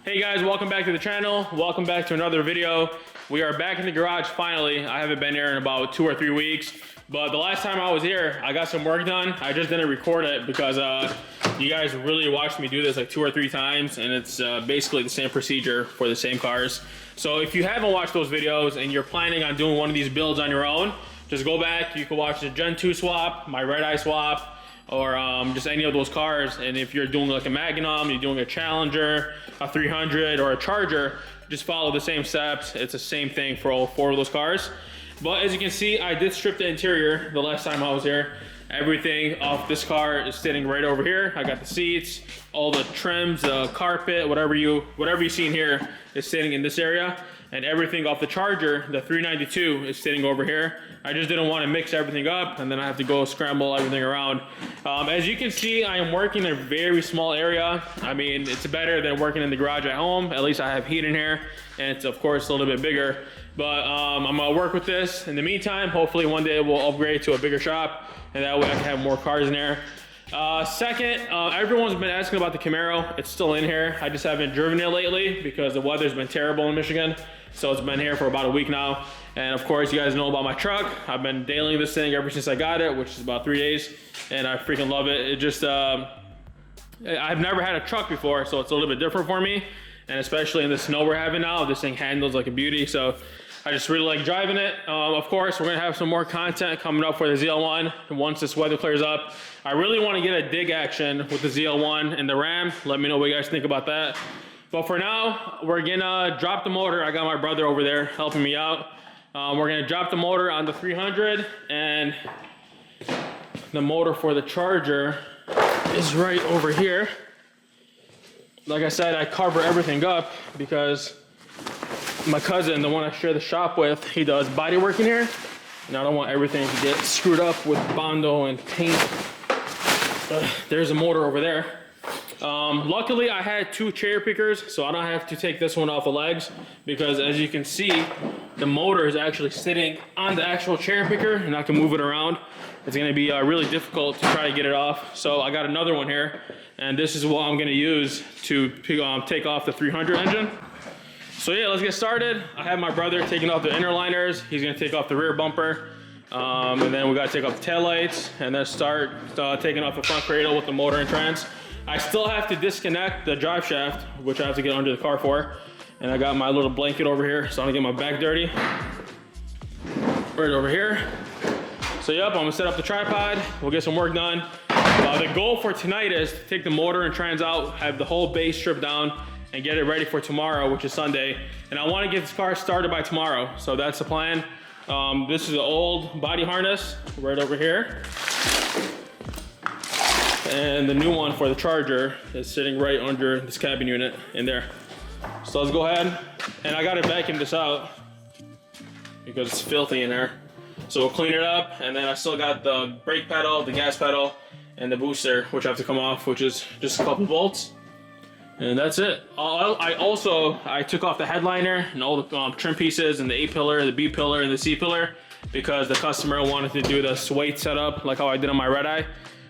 Hey guys, welcome back to the channel. Welcome back to another video. We are back in the garage finally. I haven't been here in about 2 or 3 weeks, but the last time I was here, I got some work done. I just didn't record it because you guys really watched me do this like 2 or 3 times, and it's basically the same procedure for the same cars. So if you haven't watched those videos and you're planning on doing one of these builds on your own, just go back. You can watch the Gen 2 swap, my red eye swap, or just any of those cars. And if you're doing like a Magnum, you're doing a Challenger, a 300, or a Charger, just follow the same steps. It's the same thing for all 4 of those cars. But as you can see, I did strip the interior the last time I was here. Everything off this car is sitting right over here. I got the seats, all the trims, the carpet, whatever you see in here is sitting in this area. And everything off the Charger, the 392, is sitting over here. I just didn't want to mix everything up and then I have to go scramble everything around. As you can see, I am working in a very small area. I mean, it's better than working in the garage at home. At least I have heat in here, and it's of course a little bit bigger. But I'm gonna work with this. In the meantime, hopefully one day we'll upgrade to a bigger shop, and that way I can have more cars in there. Second, everyone's been asking about the Camaro. It's still in here. I just haven't driven it lately because the weather's been terrible in Michigan. So it's been here for about a week now. And of course, you guys know about my truck. I've been dailing this thing ever since I got it, which is about 3 days. And I freaking love it. It just, I've never had a truck before, so it's a little bit different for me. And especially in the snow we're having now, this thing handles like a beauty. So I just really like driving it. Of course, we're gonna have some more content coming up for the ZL1 once this weather clears up. I really wanna get a dig action with the ZL1 and the Ram. Let me know what you guys think about that. But for now, we're gonna drop the motor. I got my brother over there helping me out. We're gonna drop the motor on the 300, and the motor for the Charger is right over here. Like I said, I cover everything up because my cousin, the one I share the shop with, he does body work in here, and I don't want everything to get screwed up with Bondo and paint. There's a motor over there. Luckily I had 2 cherry pickers, so I don't have to take this one off the legs, because as you can see, the motor is actually sitting on the actual cherry picker and I can move it around. It's gonna be really difficult to try to get it off. So I got another one here, and this is what I'm gonna use to take off the 300 engine. So yeah, let's get started. I have my brother taking off the inner liners. He's gonna take off the rear bumper. And then we gotta take off the taillights and then start taking off the front cradle with the motor and trans. I still have to disconnect the drive shaft, which I have to get under the car for. And I got my little blanket over here, so I don't get my back dirty. Right over here. So yep, I'm gonna set up the tripod. We'll get some work done. The goal for tonight is to take the motor and trans out, have the whole base stripped down, and get it ready for tomorrow, which is Sunday. And I wanna get this car started by tomorrow, so that's the plan. This is the old body harness right over here. And the new one for the Charger is sitting right under this cabin unit in there. So let's go ahead, and I gotta vacuum this out because it's filthy in there. So we'll clean it up, and then I still got the brake pedal, the gas pedal, and the booster, which have to come off, which is just a couple bolts. And that's it. I took off the headliner and all the trim pieces and the A pillar, the B pillar, and the C pillar because the customer wanted to do the suede setup like how I did on my red eye.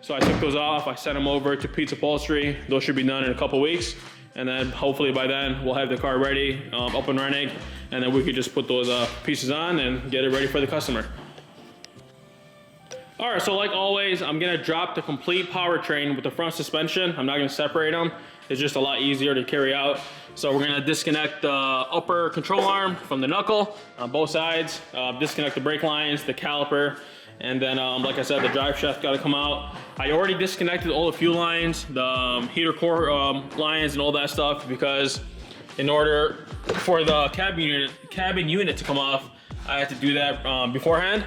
So I took those off, I sent them over to Pizza Upholstery. Those should be done in a couple weeks. And then hopefully by then we'll have the car ready, up and running. And then we could just put those pieces on and get it ready for the customer. All right, so like always, I'm gonna drop the complete powertrain with the front suspension. I'm not gonna separate them. It's just a lot easier to carry out. So we're gonna disconnect the upper control arm from the knuckle on both sides, disconnect the brake lines, the caliper, and then like I said, the drive shaft gotta come out. I already disconnected all the fuel lines, the heater core lines and all that stuff, because in order for the cabin unit to come off, I had to do that beforehand.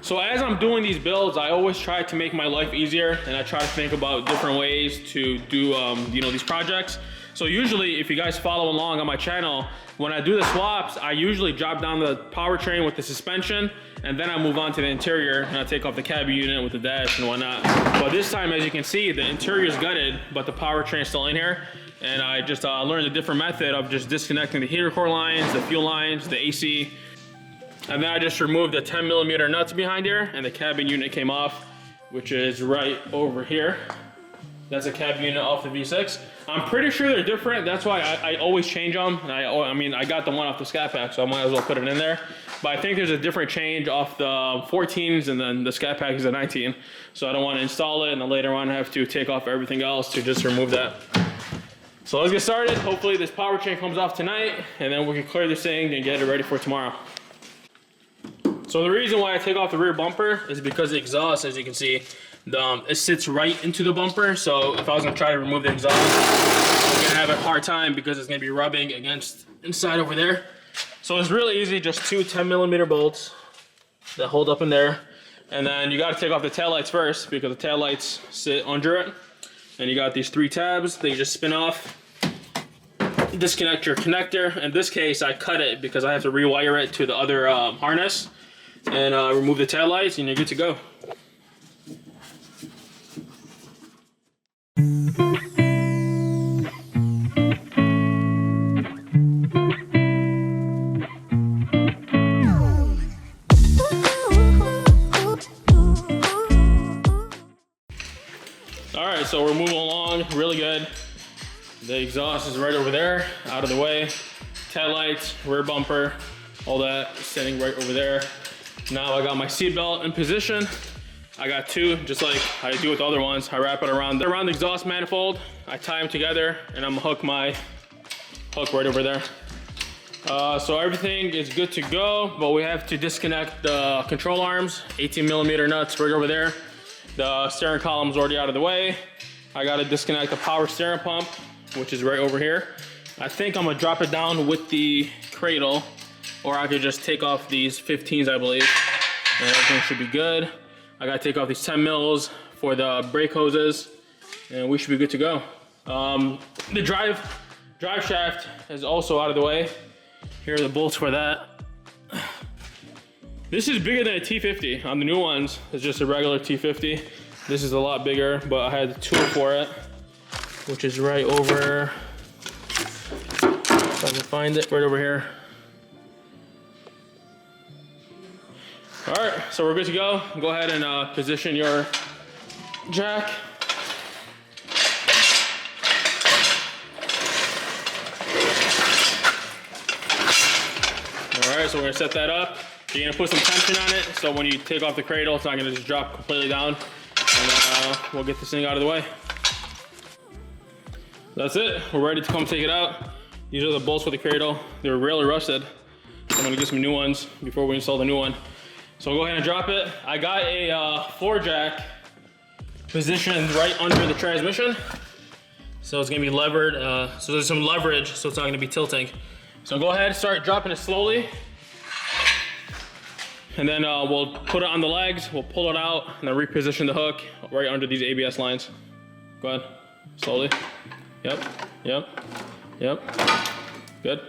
So as I'm doing these builds, I always try to make my life easier, and I try to think about different ways to do these projects. So usually, if you guys follow along on my channel, when I do the swaps, I usually drop down the powertrain with the suspension, and then I move on to the interior, and I take off the cabin unit with the dash and whatnot. But this time, as you can see, the interior is gutted, but the powertrain is still in here. And I just learned a different method of just disconnecting the heater core lines, the fuel lines, the AC. And then I just removed the 10mm nuts behind here, and the cabin unit came off, which is right over here. That's a cab unit off the V6. I'm pretty sure they're different. That's why I always change them. And I mean, I got the one off the Scat Pack, so I might as well put it in there. But I think there's a different change off the 14s, and then the Scat Pack is a 19. So I don't want to install it, and then later on I have to take off everything else to just remove that. So let's get started. Hopefully this powertrain comes off tonight, and then we can clear this thing and get it ready for tomorrow. So the reason why I take off the rear bumper is because the exhaust, as you can see, it sits right into the bumper. So if I was gonna try to remove the exhaust, I'm gonna have a hard time because it's gonna be rubbing against inside over there. So it's really easy, just two 10mm bolts that hold up in there. And then you gotta take off the taillights first because the taillights sit under it. And you got these 3 tabs that you just spin off. Disconnect your connector. In this case, I cut it because I have to rewire it to the other harness. And remove the taillights and you're good to go. Alright, so we're moving along really good. The exhaust is right over there, out of the way. Taillights, rear bumper, all that sitting right over there. Now I got my seatbelt in position. I got 2, just like I do with the other ones. I wrap it around the exhaust manifold. I tie them together, and I'm gonna hook my hook right over there. So everything is good to go, but we have to disconnect the control arms. 18mm nuts right over there. The steering column's already out of the way. I gotta disconnect the power steering pump, which is right over here. I think I'm gonna drop it down with the cradle, or I could just take off these 15s, I believe, and everything should be good. I gotta take off these 10 mils for the brake hoses, and we should be good to go. The drive shaft is also out of the way. Here are the bolts for that. This is bigger than a T50. On the new ones, it's just a regular T50. This is a lot bigger, but I had the tool for it, which is right over, if I can find it, right over here. All right, so we're good to go. Go ahead and position your jack. All right, so we're gonna set that up. You're gonna put some tension on it, so when you take off the cradle, it's not gonna just drop completely down. And we'll get this thing out of the way. That's it, we're ready to come take it out. These are the bolts for the cradle. They're really rusted. I'm gonna get some new ones before we install the new one. So we'll go ahead and drop it. I got a floor jack positioned right under the transmission. So it's gonna be levered, so there's some leverage, so it's not gonna be tilting. So go ahead and start dropping it slowly. And then we'll put it on the legs, we'll pull it out, and then reposition the hook right under these ABS lines. Go ahead, slowly. Yep, yep, yep. Good,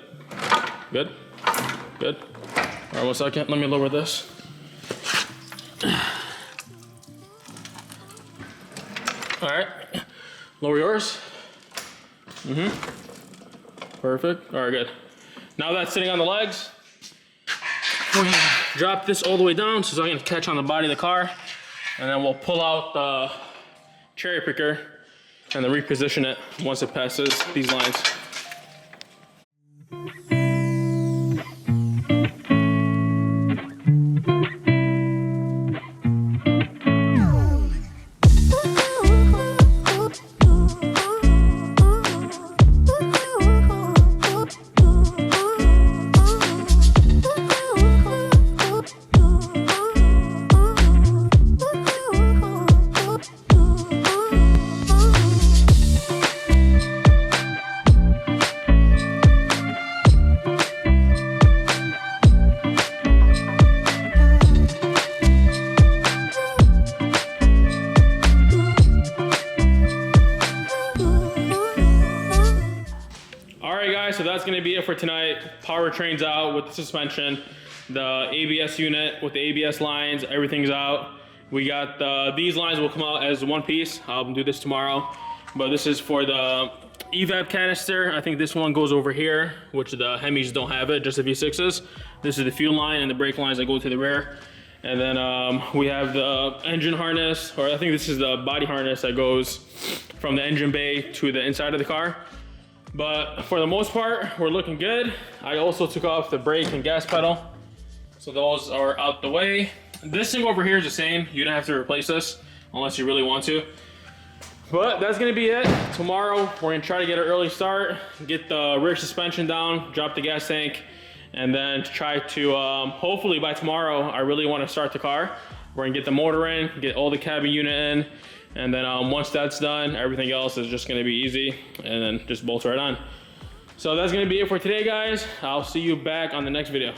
good, good. All right, 1 second, let me lower this. All right, lower yours. Perfect, all right, good. Now that's sitting on the legs, we're gonna drop this all the way down so it's not gonna catch on the body of the car. And then we'll pull out the cherry picker and then reposition it once it passes these lines. So that's gonna be it for tonight. Powertrain's out with the suspension. The ABS unit with the ABS lines, everything's out. We got these lines will come out as one piece. I'll do this tomorrow. But this is for the evap canister. I think this one goes over here, which the Hemis don't have it, just the V6s. This is the fuel line and the brake lines that go to the rear. And then we have the engine harness, or I think this is the body harness that goes from the engine bay to the inside of the car. But for the most part, we're looking good. I also took off the brake and gas pedal, so those are out the way. This thing over here is the same. You don't have to replace this unless you really want to. But that's gonna be it. Tomorrow, we're gonna try to get an early start, get the rear suspension down, drop the gas tank, and then try to, hopefully by tomorrow, I really wanna start the car. We're gonna get the motor in, get all the cabin unit in, and then once that's done, everything else is just gonna be easy, and then just bolt right on. So that's gonna be it for today, guys. I'll see you back on the next video.